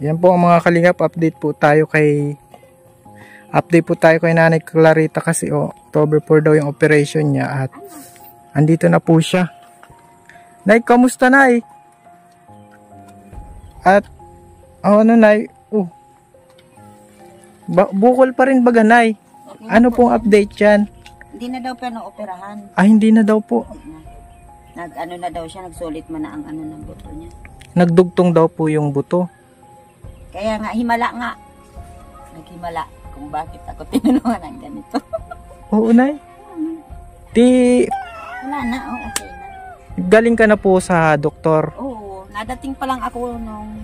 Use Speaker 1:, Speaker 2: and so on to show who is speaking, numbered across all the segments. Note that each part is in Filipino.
Speaker 1: Yan po ang mga kalingap, update po tayo kay Nanay Clarita kasi October 4 daw yung operation niya at andito na po siya. Nay, kamusta Nay? At ano Nay? Bukol pa rin baga Nay? Ano pong update yan?
Speaker 2: Hindi na daw pa operahan.
Speaker 1: Hindi na daw po.
Speaker 2: Nag-ano na daw siya, nagsulit man na ang ano ng buto niya.
Speaker 1: Nagdugtong daw po yung buto.
Speaker 2: Kaya nga, himala nga. Naghimala kung bakit ako tinulungan ng ganito.
Speaker 1: Oo, Nay.
Speaker 2: Wala na, okay na.
Speaker 1: Galing ka na po sa doktor.
Speaker 2: Oo, nadating pa lang ako nung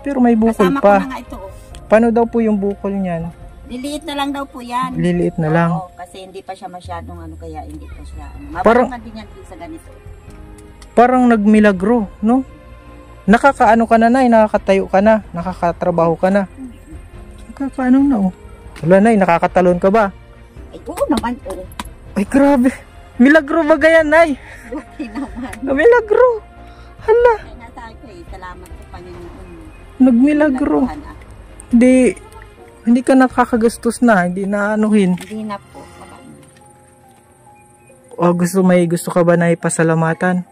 Speaker 1: pero may bukol
Speaker 2: kasama
Speaker 1: pa.
Speaker 2: Ko na nga ito.
Speaker 1: Paano daw po yung bukol niyan?
Speaker 2: Liliit na lang daw po yan.
Speaker 1: Liliit na lang.
Speaker 2: Oo, kasi hindi pa siya masyadong kaya hindi pa siya.
Speaker 1: Parang
Speaker 2: din yan sa ganito.
Speaker 1: Parang nagmilagro, no? Nakakaano ka na Nay, nakakatayo ka na, nakakatrabaho ka na. Nakakaano na Wala Nay, nakakatalon ka ba?
Speaker 2: Ay, oo naman
Speaker 1: Ay, grabe. Milagro ba ganyan, Nay?
Speaker 2: Okay naman.
Speaker 1: Milagro. Hala.
Speaker 2: Ay, nasa ako salamat sa Panginoon.
Speaker 1: Nagmilagro. Hindi ka nakakagastos na, hindi na anuhin.
Speaker 2: Hindi na po.
Speaker 1: Gusto ka ba na ipasalamatan?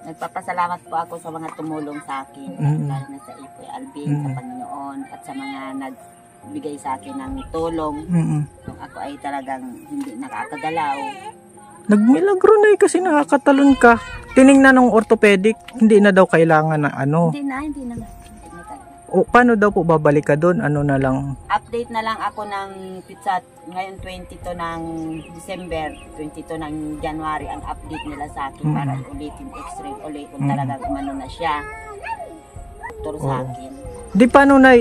Speaker 2: Nagpapasalamat po ako sa mga tumulong sa akin, lalo na sa Ipoy Alvin, sa Panginoon, at sa mga nagbigay sa akin ng tulong. Kung ako ay talagang hindi nakakagalaw.
Speaker 1: Nagmilagro na kasi nakakatalon ka. Tiningnan ng orthopedic, hindi na daw kailangan na ano.
Speaker 2: Hindi na.
Speaker 1: Paano daw po babalik ka doon? Ano na lang?
Speaker 2: Update na lang ako ng pizza ngayon 22 ng December, 22 ng January ang update nila sa akin para ulitin x-ray ulit kung talagang umano na siya. Turo sa akin.
Speaker 1: Paano na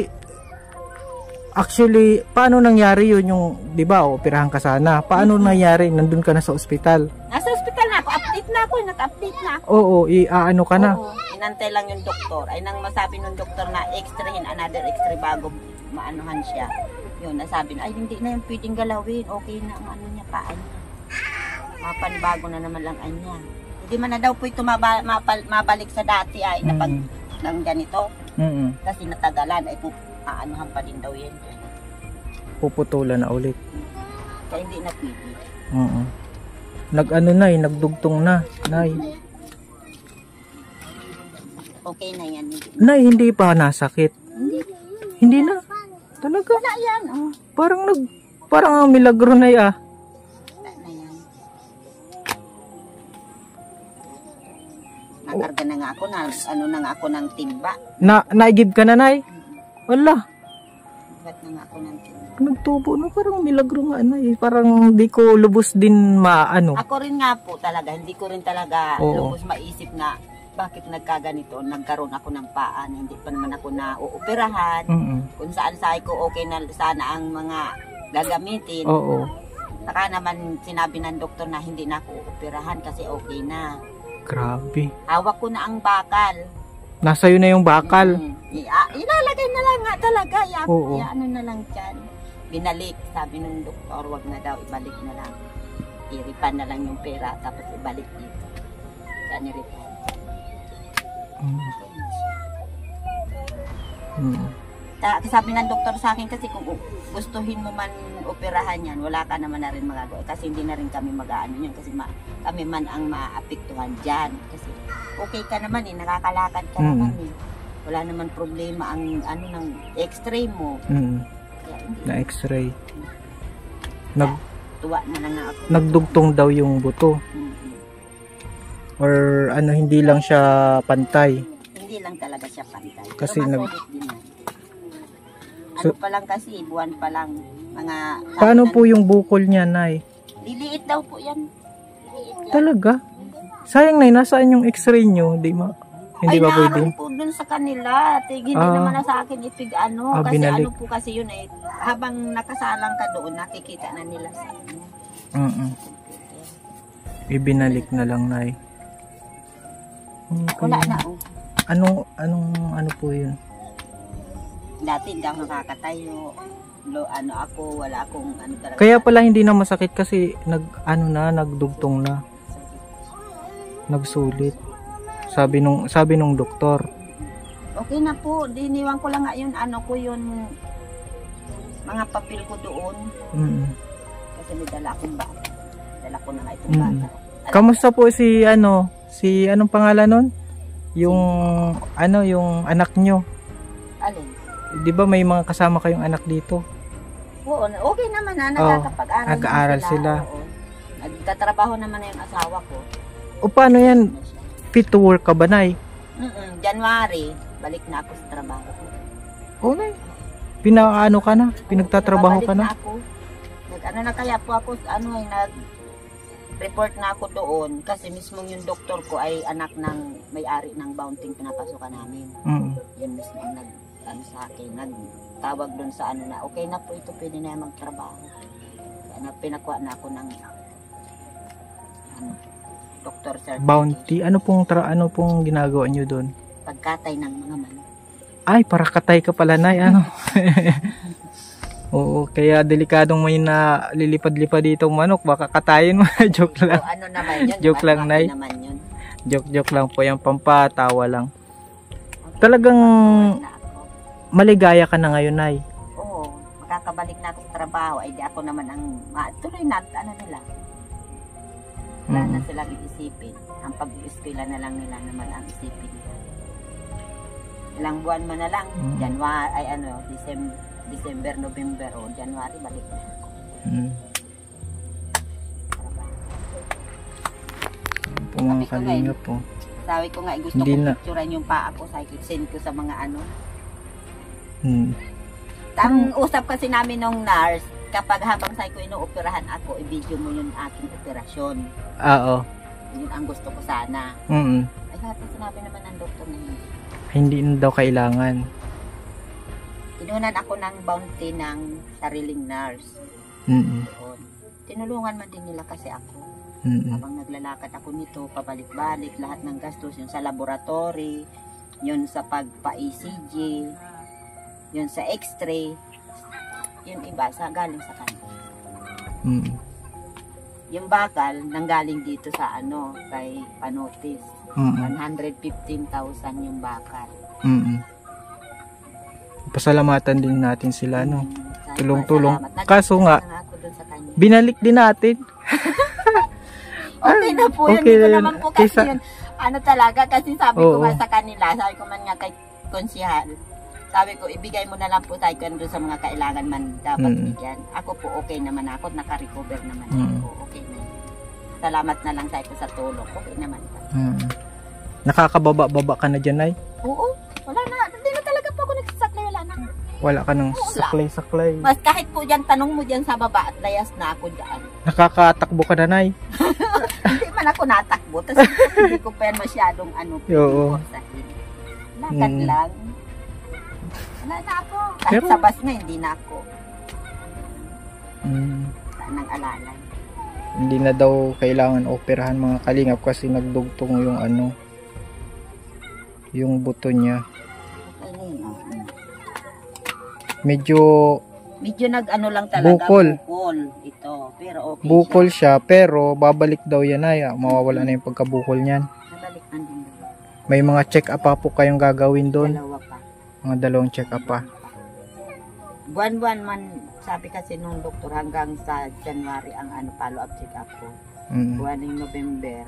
Speaker 1: actually, paano nangyari yun yung, di ba, operahan ka sana. Paano nangyari? Nandun ka na sa ospital?
Speaker 2: Nasa ospital na ako. Update na ako. Nag-update na ako.
Speaker 1: Oo, ano ka na?
Speaker 2: Oo. Inantay lang yung doktor. Ay nang masabi ng doktor na x-rayhin, another x-ray bago maanuhan siya. Yun, nasabi na, ay hindi na yung pwedeng galawin. Okay na ang ano niya, paan niya. Mapanibago na naman lang niya. Hindi man na daw po ito mabalik sa dati ay napag ng ganito. Kasi natagalan ay aanuhan pa din daw yan.
Speaker 1: Puputulan na ulit.
Speaker 2: Kaya hindi na pwede.
Speaker 1: Nag-ano na nagdugtong na. Nay.
Speaker 2: Okay na yan.
Speaker 1: Nay, hindi pa nasakit. Hindi na. Talaga.
Speaker 2: Wala yan.
Speaker 1: Parang ang milagro na
Speaker 2: Wala na yan. Nakarga na nga ako ng timba.
Speaker 1: Naigib ka na, Nay? Wala.
Speaker 2: Ba't na nga ako ng timba?
Speaker 1: Nagtubo na, parang milagro nga Parang di ko lubos din maano.
Speaker 2: Ako rin nga po talaga, hindi ko rin talaga lubos maisip na bakit nagkaganito, nagkaroon ako ng paa na hindi pa naman ako na-uoperahan. Kung saan ko okay na sana ang mga gagamitin. Saka naman sinabi ng doktor na hindi na ako uoperahan kasi okay na.
Speaker 1: Grabe.
Speaker 2: Hawak ko na ang bakal.
Speaker 1: Nasa yun na yung bakal.
Speaker 2: Ilalagay na lang nga talaga. Ano na lang dyan. Binalik. Sabi ng doktor, wag na daw, ibalik na lang. Iripan na lang yung pera, tapos ibalik dito. Yan, iripan. Sabi ng doktor sa akin kasi kung gustuhin mo man operahan yan, wala ka naman na rin magagawa. Kasi hindi na rin kami mag-ano yun. Kasi kami man ang maapektuhan dyan. Kasi okay ka naman nakakalakad ka naman Wala naman problema ang ng x-ray mo. Na
Speaker 1: x-ray.
Speaker 2: Tuwa na lang ako.
Speaker 1: Nagdugtong daw yung buto. Or hindi lang siya pantay.
Speaker 2: Hindi lang talaga siya pantay.
Speaker 1: Kasi
Speaker 2: pa lang kasi, buwan pa lang.
Speaker 1: Paano po yung bukol niya, Nay?
Speaker 2: Liliit daw po yan.
Speaker 1: Talaga? Sayang, Nay, nasaan yung x-ray nyo? Hindi ba pwede?
Speaker 2: Ay, po dun sa kanila. Hindi naman na sa akin kasi
Speaker 1: binalik.
Speaker 2: po kasi yun habang nakasalang ka doon, nakikita na nila sa inyo.
Speaker 1: Ibinalik na lang, Nay. Okay.
Speaker 2: Wala na
Speaker 1: Anong po yun?
Speaker 2: Dati hindi ako nakakatayo. Wala akong talaga.
Speaker 1: Kaya pala hindi na masakit kasi nagdugtong na. Nagsulit. Sabi nung doktor.
Speaker 2: Okay na po. Diniwan ko lang nga yun, ano ko yun, mga papel ko doon. Kasi may dala akong bata. Dala ko na nga itong bata.
Speaker 1: Kamusta po si anong pangalan nun? Yung yung anak nyo.
Speaker 2: Alin?
Speaker 1: Di ba may mga kasama kayong anak dito?
Speaker 2: Oo, okay naman na. Nakakapag-aral
Speaker 1: nag-aaral sila.
Speaker 2: Oo. Nagtatrabaho naman na yung asawa ko.
Speaker 1: O paano yan? Fit to work ka ba, Nay?
Speaker 2: January, balik na ako sa trabaho ko.
Speaker 1: O, Nay. Pinaano ka na? Pinagtatrabaho ka na?
Speaker 2: Ako. Nag-ano na kaya po ako, nag-report na ako doon kasi mismo yung doktor ko ay anak ng may-ari ng Bounting pinapasukan namin. Yun mismo ang sa akin, nagtawag doon sa na, okay na po ito, pwede na yung magtrabaho. Pinakuha na ako ng doctor certificate.
Speaker 1: Bounty? Ano pong ginagawa nyo doon?
Speaker 2: Pagkatay ng mga manok.
Speaker 1: Ay, para katay ka pala, Nay. Oo, kaya delikadong may na lilipad-lipad ditong manok. Baka katayin mo. Joke lang.
Speaker 2: So, naman yun?
Speaker 1: Joke lang, Nay. Joke lang po. Yung pampatawa lang. Talagang maligaya ka na ngayon, Nay.
Speaker 2: Oo, makakabalik na ako sa trabaho. Ay di ako naman ang tuloy na nila. Wala na silang iisipin. Ang pag-ispila na lang nila naman ang isipin. Ilang buwan mo na lang. January, December, November o January, balik na ako.
Speaker 1: Po mga kalinga po.
Speaker 2: Sabi ko nga, gusto ko picturean yung paa ko. Sabi ko, send ko sa mga Ang usap kasi namin nung nurse, kapag habang sabi ko inooperahan ako, i-video mo yung aking operasyon.
Speaker 1: Oo.
Speaker 2: Yun ang gusto ko sana. Ay, lahat na sinabi naman ng doktor na
Speaker 1: hindi na daw kailangan.
Speaker 2: Tinunan ako ng bounty ng sariling nurse. Tinulungan man din nila kasi ako. Habang naglalakad ako nito, pabalik-balik, lahat ng gastos, yun sa laboratory, yun sa pagpa-ECG, yun sa x-ray, yun iba, galing sa kanila. Yung bakal, nanggaling dito sa kay Panotis. 115,000 yung bakal. Pasalamatan din natin sila, tulong-tulong. Kaso nga,
Speaker 1: binalik din natin.
Speaker 2: Okay na po yun. Dito naman po kasi yun. Talaga, kasi sabi ko nga sa kanila, sabi ko man nga kay konsihal, sabi ko, ibigay mo na lang po tayo doon sa mga kailangan man dapat bigyan. Ako po, okay naman ako, naka-recover naman ako. Okay na yun. Salamat na lang tayo sa tulong. Okay naman.
Speaker 1: Nakakababa-baba ka na dyan, Nay?
Speaker 2: Oo. Wala na. Hindi na talaga po ako nagsasaklay. Wala na.
Speaker 1: Wala ka nang saklay-saklay.
Speaker 2: Mas kahit po dyan, tanong mo dyan sa baba at layas na ako dyan.
Speaker 1: Nakakatakbo ka na, Nay?
Speaker 2: Hindi man ako natakbo. Tapos hindi ko pa yan masyadong lakad lang. Wala na ako. Kahit sa bus nga, hindi na ako. Nang alalay.
Speaker 1: Hindi na daw kailangan operahan mga kalingap kasi nagdugtong yung buto niya. Medyo
Speaker 2: lang talaga.
Speaker 1: Bukol
Speaker 2: ito. Pero okay
Speaker 1: bukol siya. Pero babalik daw yan, Nay. Mawawala na yung pagkabukol niyan.
Speaker 2: Babalik na din.
Speaker 1: May mga check-up pa po kayong gagawin doon.
Speaker 2: Dalawa pa.
Speaker 1: Mga 2 check-up pa.
Speaker 2: Buwan-buwan man, sabi kasi nung doktor, hanggang sa January ang follow-up check-up ko. Buwan ng November,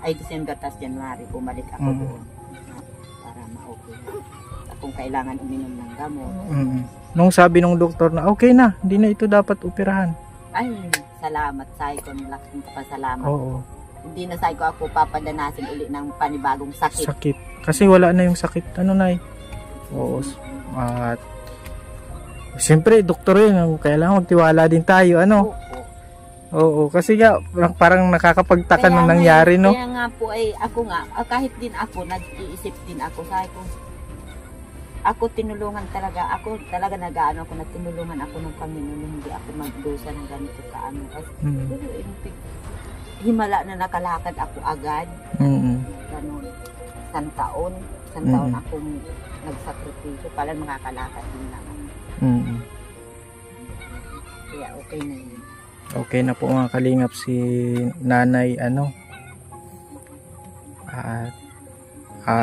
Speaker 2: December, tapos January, bumalik ako doon. Para ma-okay. Kung kailangan uminom ng gamot.
Speaker 1: Nung sabi ng doktor na okay na, hindi na ito dapat operahan.
Speaker 2: Ay, salamat. Sabi ko, malaking pasalamat.
Speaker 1: Oo.
Speaker 2: Hindi na sabi ko ako papadanasin uli ng panibagong sakit.
Speaker 1: Kasi wala na yung sakit. Nay? Oo. At siyempre, doktor yun. Kailangan magtiwala din tayo. Oo. Kasi nga, parang nakakapagtaka nung nangyari, no?
Speaker 2: Kaya nga po ay ako nga, kahit din ako, nag-iisip din ako. Sabi ko, ako tinulungan talaga. Ako talaga nag-aano ako na tinulungan ako ng Panginoon. Hindi ako magdusa ng ganito kaano. Kasi himala na nakalakad ako agad. Ganun. Isang taon akong nagsakripisyo. Pala makakalakad din lang. Kaya okay na yun.
Speaker 1: Okay na po mga kalingap si nanay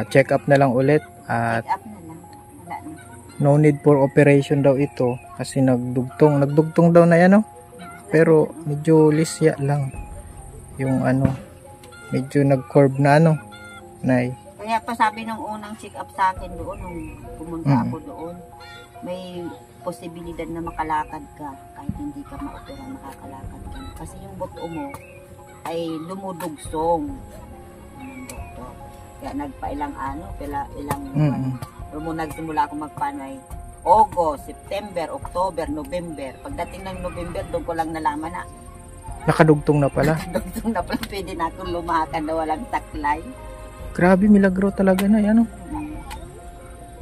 Speaker 1: check up na lang ulit at no need for operation daw ito kasi nagdugtong daw na yan, no? Pero medyo lisya lang yung ano, medyo nag-curve na ano, Nay.
Speaker 2: Kaya pa sabi nung unang check up sa akin doon, nung pumunta ako doon, may posibilidad na makalakad ka kahit hindi ka ma-opera, makakalakad ka. Kasi yung buto mo ay lumudugsong ng doktor. Kaya nagpailang ilang nung nagsimula ako magpanay, August, September, October, November. Pagdating ng November, doon ko lang nalaman na
Speaker 1: nakadugtong na pala.
Speaker 2: nakadugtong na pala, pwede na akong lumakan na walang taklay.
Speaker 1: Grabe, milagro talaga na yan, no?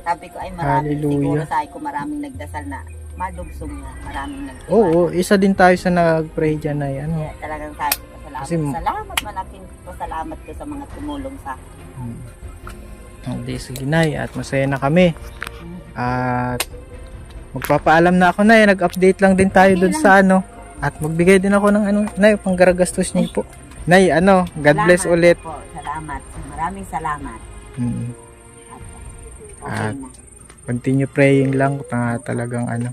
Speaker 2: Sabi ko ay marami, siguro sa ko maraming nagdasal na madugsong na, maraming nagdasal.
Speaker 1: Oo, isa din tayo sa nag-pray dyan na yan.
Speaker 2: Kaya talagang sabi ko, salamat, malaking pasalamat ko sa mga tumulong sa akin.
Speaker 1: Hindi, sige Nay, at masaya na kami. At magpapaalam na ako, Nay, nag-update lang din tayo doon sa ano. At magbigay din ako ng ano, Nay, panggaragastos niyo po. Nay, ano, God bless ulit.
Speaker 2: Po, salamat. Maraming salamat.
Speaker 1: At continue praying lang na talagang ano,